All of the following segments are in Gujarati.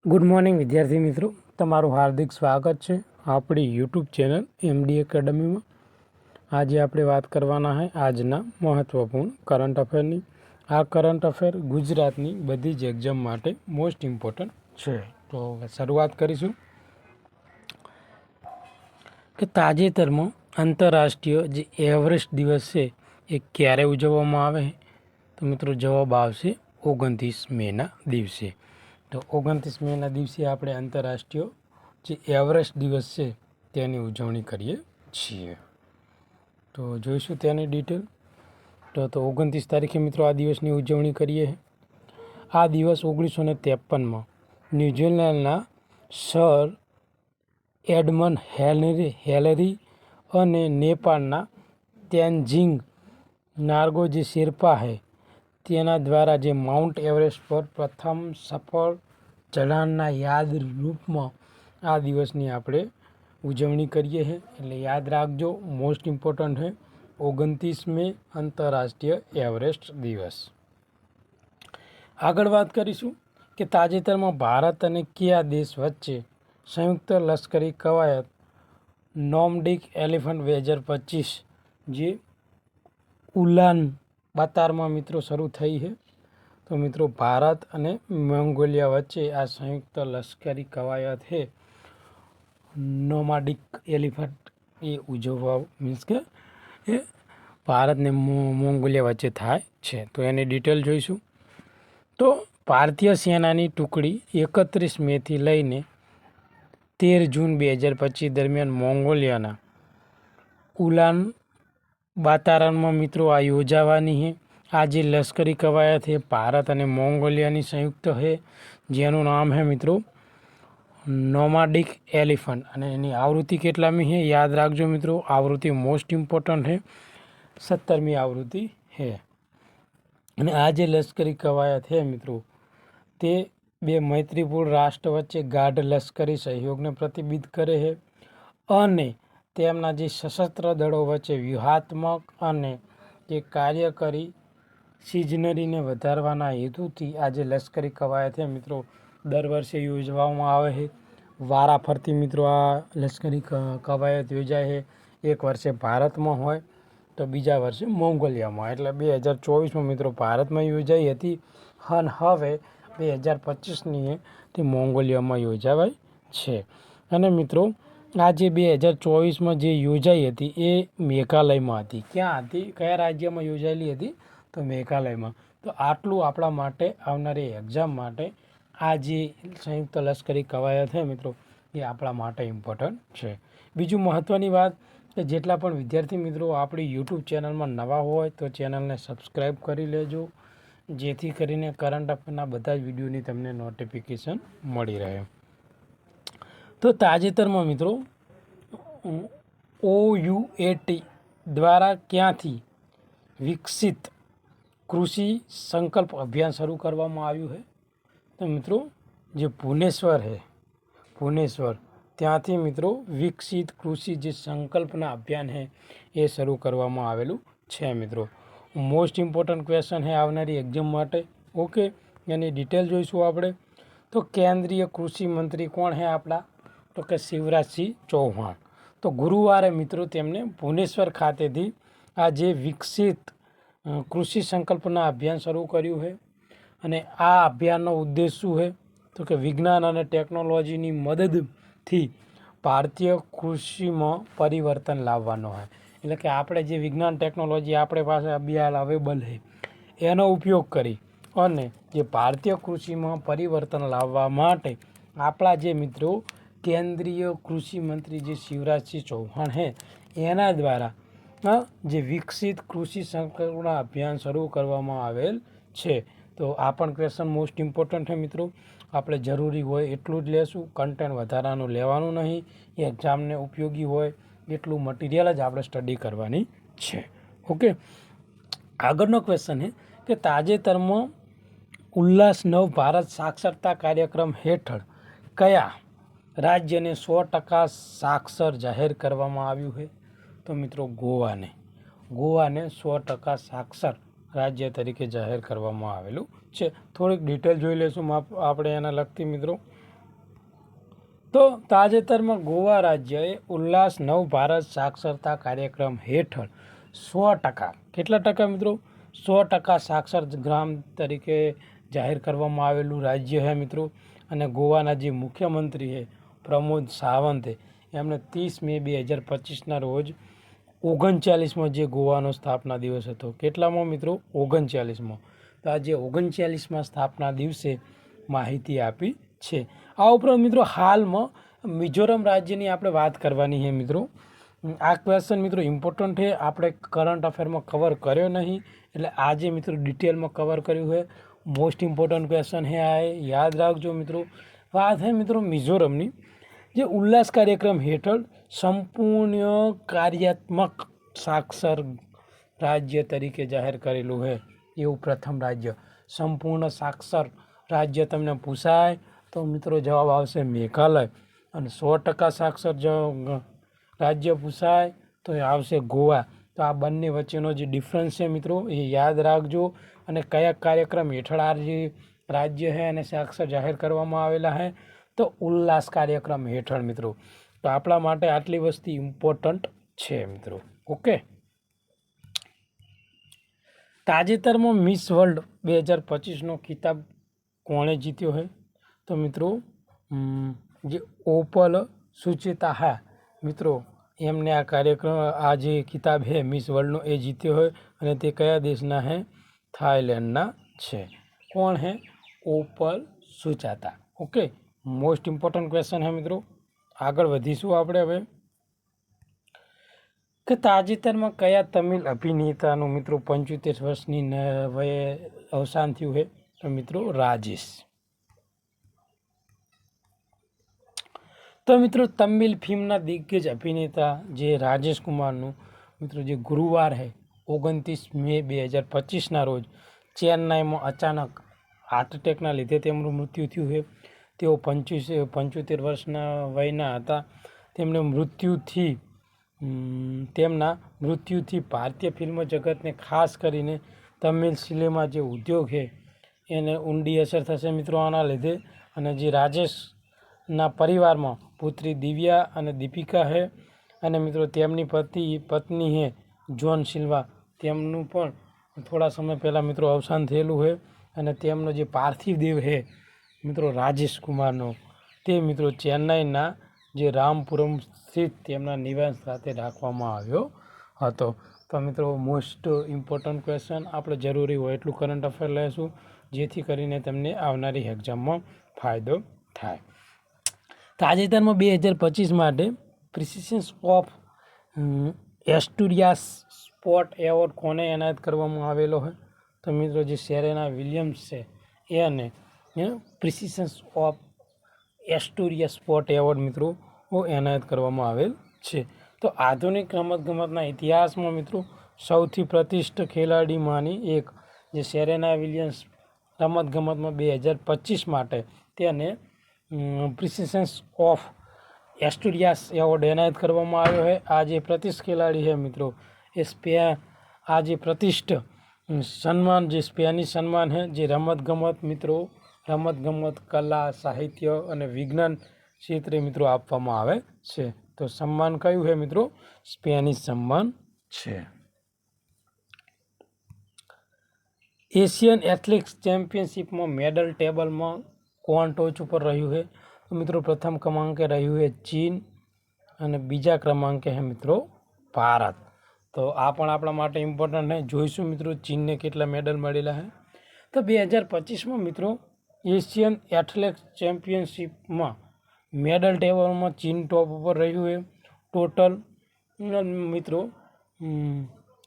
ગુડ મોર્નિંગ વિદ્યાર્થી મિત્રો, તમારું હાર્દિક સ્વાગત છે આપણી યુટ્યુબ ચેનલ એમડી એકેડમીમાં। આજે આપણે વાત કરવાના છે આજના મહત્ત્વપૂર્ણ કરંટ અફેરની। આ કરંટ અફેર ગુજરાતની બધી જ એક્ઝામ માટે મોસ્ટ ઇમ્પોર્ટન્ટ છે। તો શરૂઆત કરીશું કે તાજેતરમાં આંતરરાષ્ટ્રીય જે એવરેસ્ટ દિવસ છે એ ક્યારે ઉજવવામાં આવે? તો મિત્રો જવાબ આવશે 29 મેના દિવસે। તો 29 મેના દિવસે આપણે આંતરરાષ્ટ્રીય જે એવરેસ્ટ દિવસ છે તેની ઉજવણી કરીએ છીએ। તો જોઈશું તેની ડિટેલ। તો 29 તારીખે મિત્રો આ દિવસની ઉજવણી કરીએ। આ દિવસ 1953માં ન્યૂઝીલેન્ડના સર એડમંડ હિલેરી અને નેપાળના તેનઝિંગ નાર્ગે જે શેરપા છે તેના દ્વારા જે માઉન્ટ એવરેસ્ટ પર પ્રથમ સફળ ચઢાણના યાદ રૂપમાં આ દિવસની આપણે ઉજવણી કરીએ છીએ। એટલે યાદ રાખજો, મોસ્ટ ઇમ્પોર્ટન્ટ છે 29 મે આંતરરાષ્ટ્રીય એવરેસ્ટ દિવસ। આગળ વાત કરીશું કે તાજેતરમાં ભારત અને કયા દેશ વચ્ચે સંયુક્ત લશ્કરી કવાયત નોર્ડિક એલિફન્ટ 2025 જે ઉલાન બાતારમાં મિત્રો શરૂ થઈ છે। તો મિત્રો ભારત અને મોંગોલિયા વચ્ચે આ સંયુક્ત લશ્કરી કવાયત છે નોર્ડિક એલિફન્ટ એ ઉજવવા મીન્સ કે એ ભારત ને મોંગોલિયા વચ્ચે થાય છે। તો એની ડિટેલ જોઈશું। તો ભારતીય સેનાની ટુકડી 31 મેથી લઈને 13 જૂન 2025 દરમિયાન મોંગોલિયાના ઉલાન બાતારમાં મિત્રો આ યોજાવાની છે। આ જે લશ્કરી કવાયત છે ભારત અને મોંગોલિયાની સંયુક્ત છે જેનું નામ છે મિત્રો નોર્ડિક એલિફન્ટ। અને એની આવૃત્તિ કેટલામી છે યાદ રાખજો મિત્રો, આવૃત્તિ મોસ્ટ ઇમ્પોર્ટન્ટ છે, 17મી આવૃત્તિ છે। અને આ જે લશ્કરી કવાયત છે મિત્રો તે બે મૈત્રીપૂર્ણ રાષ્ટ્ર વચ્ચે ગાઢ લશ્કરી સહયોગને પ્રતિબિંબિત કરે છે અને તેમના જે સશસ્ત્ર દળો વચ્ચે વ્યૂહાત્મક અને જે કાર્યકરી સિઝનરીને વધારવાના હેતુથી આ જે લશ્કરી કવાયત છે મિત્રો દર વર્ષે યોજવામાં આવે છે। વારાફરતી મિત્રો આ લશ્કરી કવાયત યોજાય છે। એક વર્ષે ભારતમાં હોય તો બીજા વર્ષે મોંગોલિયામાં। એટલે 2024માં મિત્રો ભારતમાં યોજાઈ હતી અને હવે 2025ની તે મોંગોલિયામાં યોજાવાય છે। અને મિત્રો આ જે 2024માં જે યોજાઈ હતી એ મેઘાલયમાં હતી। ક્યાં હતી, કયા રાજ્યમાં યોજાયેલી હતી? તો મેઘાલયમાં। તો આટલું આપણા માટે આવનારી એક્ઝામ માટે આ જે સંયુક્ત લશ્કરી કવાયત છે મિત્રો એ આપણા માટે ઇમ્પોર્ટન્ટ છે। બીજું મહત્ત્વની વાત કે જેટલા પણ વિદ્યાર્થી મિત્રો આપણી યુટ્યુબ ચેનલમાં નવા હોય તો ચેનલને સબસ્ક્રાઈબ કરી લેજો, જેથી કરીને કરંટ અફેરના બધા જ વિડીયોની તમને નોટિફિકેશન મળી રહે। તો તાજેતરમાં મિત્રો OUAT દ્વારા ક્યાંથી વિકસિત કૃષિ સંકલ્પ અભિયાન શરૂ કરવામાં આવ્યું છે? તો મિત્રો જે ભુવનેશ્વર છે, ભુવનેશ્વર ત્યાંથી મિત્રો વિકસિત કૃષિ જે સંકલ્પના અભિયાન છે એ શરૂ કરવામાં આવેલું છે મિત્રો। મોસ્ટ ઇમ્પોર્ટન્ટ ક્વેશ્ચન છે આવનારી એક્ઝામ માટે। ઓકે, એની ડિટેલ જોઈશું આપણે। તો કેન્દ્રીય કૃષિ મંત્રી કોણ છે આપણા? તો કે શિવરાજસિંહ ચૌહાણ। તો ગુરુવારે મિત્રો તેમને ભુવનેશ્વર ખાતેથી આ જે વિકસિત કૃષિ સંકલ્પના અભિયાન શરૂ કર્યું છે। અને આ અભિયાનનો ઉદ્દેશ શું છે? તો કે વિજ્ઞાન અને ટેકનોલોજીની મદદથી ભારતીય કૃષિમાં પરિવર્તન લાવવાનો છે। એટલે કે આપણે જે વિજ્ઞાન ટેકનોલોજી આપણે પાસે અભિયાન અવેલેબલ છે એનો ઉપયોગ કરી અને જે ભારતીય કૃષિમાં પરિવર્તન લાવવા માટે આપણા જે મિત્રો કેન્દ્રીય કૃષિ મંત્રી જે શિવરાજસિંહ ચૌહાણ છે એના દ્વારા જે વિકસિત કૃષિ સંકલ્પના અભિયાન શરૂ કરવામાં આવેલ છે। તો આ પણ ક્વેશ્ચન મોસ્ટ ઇમ્પોર્ટન્ટ છે મિત્રો, આપણે જરૂરી હોય એટલું જ લેશું, કન્ટેન્ટ વધારાનું લેવાનું નહીં। એક્ઝામને ઉપયોગી હોય એટલું મટીરિયલ જ આપણે સ્ટડી કરવાની છે। ઓકે, આગળનો ક્વેશ્ચન છે કે તાજેતરમાં ઉલ્લાસ નવ ભારત સાક્ષરતા કાર્યક્રમ હેઠળ કયા રાજ્યને 100% સાક્ષર જાહેર કરવામાં આવ્યું છે? તો મિત્રો ગોવાને 100% સાક્ષર રાજ્ય તરીકે જાહેર કરવામાં આવેલું છે। થોડીક ડિટેલ જોઈ લઈશું આપણે એના લગતી મિત્રો। તો તાજેતરમાં ગોવા રાજ્યએ ઉલ્લાસ નવ ભારત સાક્ષરતા કાર્યક્રમ હેઠળ 100%, કેટલા ટકા મિત્રો? 100% સાક્ષર ગ્રામ તરીકે જાહેર કરવામાં આવેલું રાજ્ય છે મિત્રો. અને ગોવાના જે મુખ્યમંત્રી છે પ્રમોદ સાવંતે એમણે 30 મે 2025ના રોજ 39માં જે ગોવાનો સ્થાપના દિવસ હતો. કેટલામાં મિત્રો? 39માં. તો આ જે 39માં સ્થાપના દિવસે માહિતી આપી છે. આ ઉપરાંત મિત્રો હાલમાં મિઝોરમ રાજ્યની આપણે વાત કરવાની છે મિત્રો. આ ક્વેશ્ચન મિત્રો ઇમ્પોર્ટન્ટ છે, આપણે કરંટ અફેરમાં કવર કર્યો નહીં, એટલે આજે મિત્રો ડિટેલમાં કવર કર્યું છે. મોસ્ટ ઇમ્પોર્ટન્ટ ક્વેશ્ચન છે આ, યાદ રાખજો મિત્રો. વાત છે મિત્રો મિઝોરમની, જે ઉલ્લાસ કાર્યક્રમ હેઠળ સંપૂર્ણ કાર્યાત્મક સાક્ષર રાજ્ય તરીકે જાહેર કરેલું છે એવું પ્રથમ રાજ્ય. સંપૂર્ણ સાક્ષર રાજ્ય તમને પૂછાય તો મિત્રો જવાબ આવશે મેઘાલય. અને 100% સાક્ષર રાજ્ય પૂછાય તો એ આવશે ગોવા. તો આ બંને વચ્ચેનો જે ડિફરન્સ છે મિત્રો એ યાદ રાખજો. અને કયા કાર્યક્રમ હેઠળ આ જે રાજ્ય છે અને સાક્ષર જાહેર કરવામાં આવેલા છે? તો ઉલ્લાસ કાર્યક્રમ હેઠળ મિત્રો. તો આપણા માટે આટલી વસ્તુ ઇમ્પોર્ટન્ટ છે મિત્રો. ઓકે. તાજેતરમાં મિસ વર્લ્ડ 2025નો ખિતાબ કોણે જીત્યો છે? તો મિત્રો જે ઓપલ સુચેતા હા મિત્રો, એમને આ કાર્યક્રમ આ જે ખિતાબ છે મિસ વર્લ્ડનો એ જીત્યો હોય. અને તે કયા દેશના છે? થાઈલેન્ડના છે. કોણ છે? Opal Suchata. Okay, most important question છે મિત્રો. આગળ વધીશું આપણે હવે કે તાજેતરમાં કયા તમિલ અભિનેતાનું મિત્રો 75 વર્ષની વયે અવસાન થયું છે? તો મિત્રો રાજેશ. તો મિત્રો તમિલ ફિલ્મના દિગ્ગજ અભિનેતા જે રાજેશ કુમારનું મિત્રો જે ગુરુવાર છે 29 મે 2025ના રોજ ચેન્નાઈમાં અચાનક હાર્ટ એટેકના લીધે તેમનું મૃત્યુ થયું છે. તેઓ 75 વર્ષના વયના હતા. તેમના મૃત્યુથી ભારતીય ફિલ્મ જગતને ખાસ કરીને તમિલ સિનેમા જે ઉદ્યોગ છે એને ઊંડી અસર થશે મિત્રો આના લીધે. અને જે રાજેશના પરિવારમાં પુત્રી દિવ્યા અને દીપિકા છે, અને મિત્રો તેમની પત્ની છે જોન સિલ્વા, તેમનું પણ થોડા સમય પહેલાં મિત્રો અવસાન થયેલું છે. અને તેમનો જે પાર્થિવ દેહ છે મિત્રો રાજેશ કુમારનો, તે મિત્રો ચેન્નાઈના જે રામપુરમ સ્થિત તેમના નિવાસ ખાતે રાખવામાં આવ્યો હતો. તો મિત્રો મોસ્ટ ઇમ્પોર્ટન્ટ ક્વેશ્ચન આપણે જરૂરી હોય એટલું કરંટ અફેર લઈશું, જેથી કરીને તમને આવનારી એક્ઝામમાં ફાયદો થાય. તાજેતરમાં 2025 માટે પ્રિસિશન ઓફ એસ્ટુરિયાસ સ્પોર્ટ એવોર્ડ કોને એનાયત કરવામાં આવેલો છે? તો મિત્રો જે સેરેના વિલિયમ્સ છે એને પ્રિસિશન ઓફ એસ્ટુરિયાસ સ્પોર્ટ એવોર્ડ મિત્રો એનાયત કરવામાં આવેલ છે. તો આધુનિક રમતગમતના ઇતિહાસમાં મિત્રો સૌથી પ્રતિષ્ઠિત ખેલાડીમાંની એક જે સેરેના વિલિયમ્સ રમતગમતમાં 2025 માટે તેને પ્રિસિશન ઓફ એસ્ટુરિયાસ એવોર્ડ એનાયત કરવામાં આવ્યો છે. આ જે પ્રતિષ્ઠિત ખેલાડી છે મિત્રો એ આ જે પ્રતિષ્ઠિત સન્માન જે સ્પેનિશ સન્માન છે જે રમતગમત કલા સાહિત્ય અને વિજ્ઞાન ક્ષેત્રે મિત્રો આપવામાં આવે છે. તો સન્માન કયું છે મિત્રો? સ્પેનિશ સન્માન છે. એશિયન એથ્લેટિક્સ ચેમ્પિયનશિપમાં મેડલ ટેબલમાં કોણ ટોચ ઉપર રહ્યું છે? તો મિત્રો પ્રથમ ક્રમાંકે રહ્યું છે ચીન અને બીજા ક્રમાંકે છે મિત્રો ભારત. તો આ પણ આપણા માટે ઇમ્પોર્ટન્ટ છે. જોઈશું મિત્રો ચીનને કેટલા મેડલ મળેલા છે. તો 2025માં મિત્રો એશિયન એથ્લેટિક્સ ચેમ્પિયનશિપમાં મેડલ ટેબલમાં ચીન ટોપ ઉપર રહ્યું છે. ટોટલ મિત્રો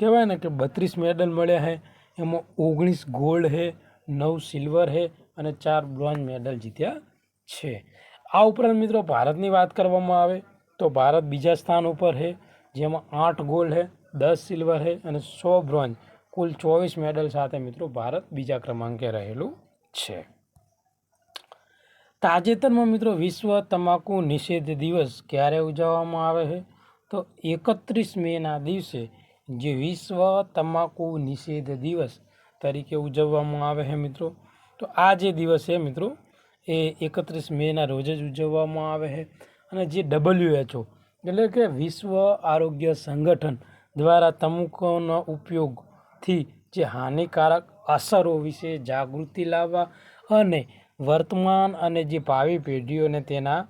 કહેવાય ને કે 32 મેડલ મળ્યા છે. એમાં 19 ગોલ્ડ છે, 9 સિલ્વર છે અને 4 બ્રોન્ઝ મેડલ જીત્યા છે. આ ઉપરાંત મિત્રો ભારતની વાત કરવામાં આવે તો ભારત બીજા સ્થાન ઉપર છે, જેમાં 8 ગોલ્ડ છે, 10 સિલ્વર છે અને 100 બ્રોન્ઝ, કુલ 24 મેડલ સાથે મિત્રો ભારત બીજા ક્રમાંકે રહેલું છે. તાજેતરમાં મિત્રો વિશ્વ તમાકુ નિષેધ દિવસ ક્યારે ઉજવવામાં આવે છે? તો 31 મેના દિવસે જે વિશ્વ તમાકુ નિષેધ દિવસ તરીકે ઉજવવામાં આવે છે મિત્રો. તો આ જે દિવસ છે મિત્રો એ 31 મેના રોજ જ ઉજવવામાં આવે છે. અને જે WHO એટલે કે વિશ્વ આરોગ્ય સંગઠન દ્વારા તમાકુના ઉપયોગથી જે હાનિકારક અસરો વિશે જાગૃતિ લાવવા અને વર્તમાન અને જે ભાવિ પેઢીઓને તેના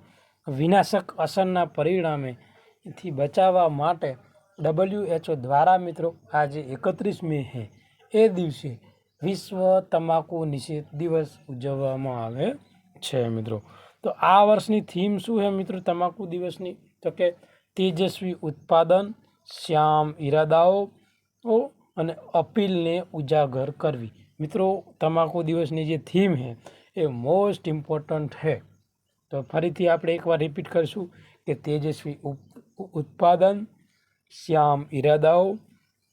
વિનાશક અસરના પરિણામેથી બચાવવા માટે WHO દ્વારા મિત્રો આજે 31 મે છે એ દિવસે વિશ્વ તમાકુ નિષેધ દિવસ ઉજવવામાં આવે છે મિત્રો. તો આ વર્ષની થીમ શું છે મિત્રો તમાકુ દિવસની? તો કે તેજસ્વી ઉત્પાદન, શ્યામ ઇરાદાઓ અને અપીલને ઉજાગર કરવી. મિત્રો તમાકુ દિવસની જે થીમ છે એ મોસ્ટ ઇમ્પોર્ટન્ટ છે. તો ફરીથી આપણે એકવાર રિપીટ કરીશું કે તેજસ્વી ઉત્પાદન, શ્યામ ઇરાદાઓ,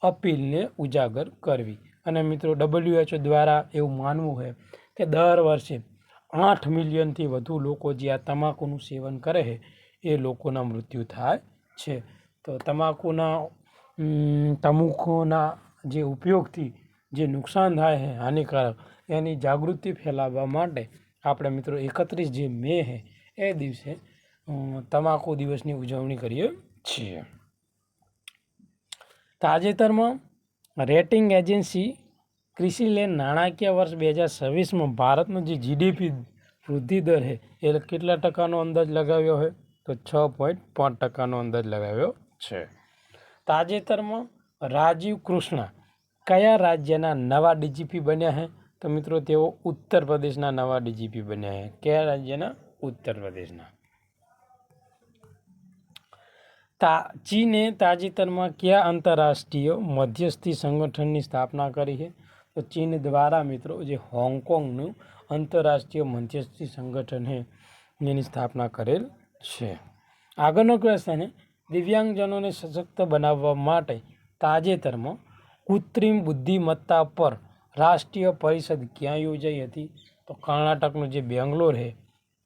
અપીલને ઉજાગર કરવી. અને મિત્રો WHO દ્વારા એવું માનવું છે કે દર વર્ષે 8 મિલિયનથી વધુ લોકો જે આ તમાકુનું સેવન કરે છે એ લોકોના મૃત્યુ થાય છે. તો તમાકુના જે ઉપયોગથી જે નુકસાન થાય છે હાનિકારક, એની જાગૃતિ ફેલાવવા માટે આપણે મિત્રો 31 જે મે છે એ દિવસે તમાકુ દિવસની ઉજવણી કરીએ છીએ. તાજેતરમાં રેટિંગ એજન્સી ક્રિસિલે નાણાકીય વર્ષ 2026માં ભારતનો જે GDP વૃદ્ધિ દર છે એ કેટલા ટકાનો અંદાજ લગાવ્યો છે? તો 6.5% અંદાજ લગાવ્યો છે. તાજેતરમાં રાજીવ કૃષ્ણા કયા રાજ્યના નવા DGP બન્યા છે? તો મિત્રો તેઓ ઉત્તર પ્રદેશના નવા DGP બન્યા છે. કયા રાજ્યના? ઉત્તર પ્રદેશના. ચીને તાજેતરમાં કયા આંતરરાષ્ટ્રીય મધ્યસ્થી સંગઠનની સ્થાપના કરી છે? તો ચીન દ્વારા મિત્રો જે હોંગકોંગનું આંતરરાષ્ટ્રીય મધ્યસ્થી સંગઠન છે એની સ્થાપના કરેલ છે. આગળનો ક્વેશ્ચન છે દિવ્યાંગજનોને સશક્ત બનાવવા માટે તાજેતરમાં કૃત્રિમ બુદ્ધિમત્તા પર રાષ્ટ્રીય પરિષદ ક્યાં યોજાઈ હતી? તો કર્ણાટકનું જે બેંગ્લોર છે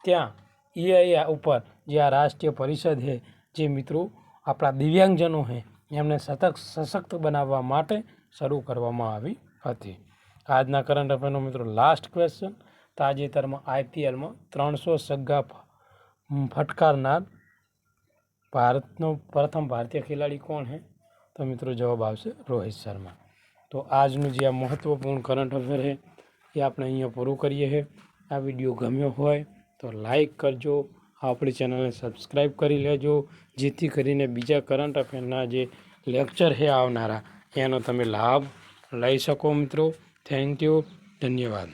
ત્યાં AI ઉપર જે આ રાષ્ટ્રીય પરિષદ છે જે મિત્રો આપણા દિવ્યાંગજનો છે એમને સશક્ત બનાવવા માટે શરૂ કરવામાં આવી હતી. આજના કરંટ અફેરનો મિત્રો લાસ્ટ ક્વેશ્ચન, તાજેતરમાં IPLમાં 300 છગ્ગા ફટકારનાર ભારતનો પ્રથમ ભારતીય ખેલાડી કોણ છે? તો મિત્રો જવાબ આવશે રોહિત શર્મા. તો આજનું જે આ મહત્ત્વપૂર્ણ કરંટ અફેર છે એ આપણે અહીંયા પૂરું કરીએ છીએ. આ વિડીયો ગમ્યો હોય તો લાઈક કરજો, આપણી ચેનલને સબસ્ક્રાઈબ કરી લેજો, જેથી કરીને બીજા કરંટ અફેરના જે લેક્ચર છે આવનારા એનો તમે લાભ લઈ શકો મિત્રો. થેન્ક યુ, ધન્યવાદ.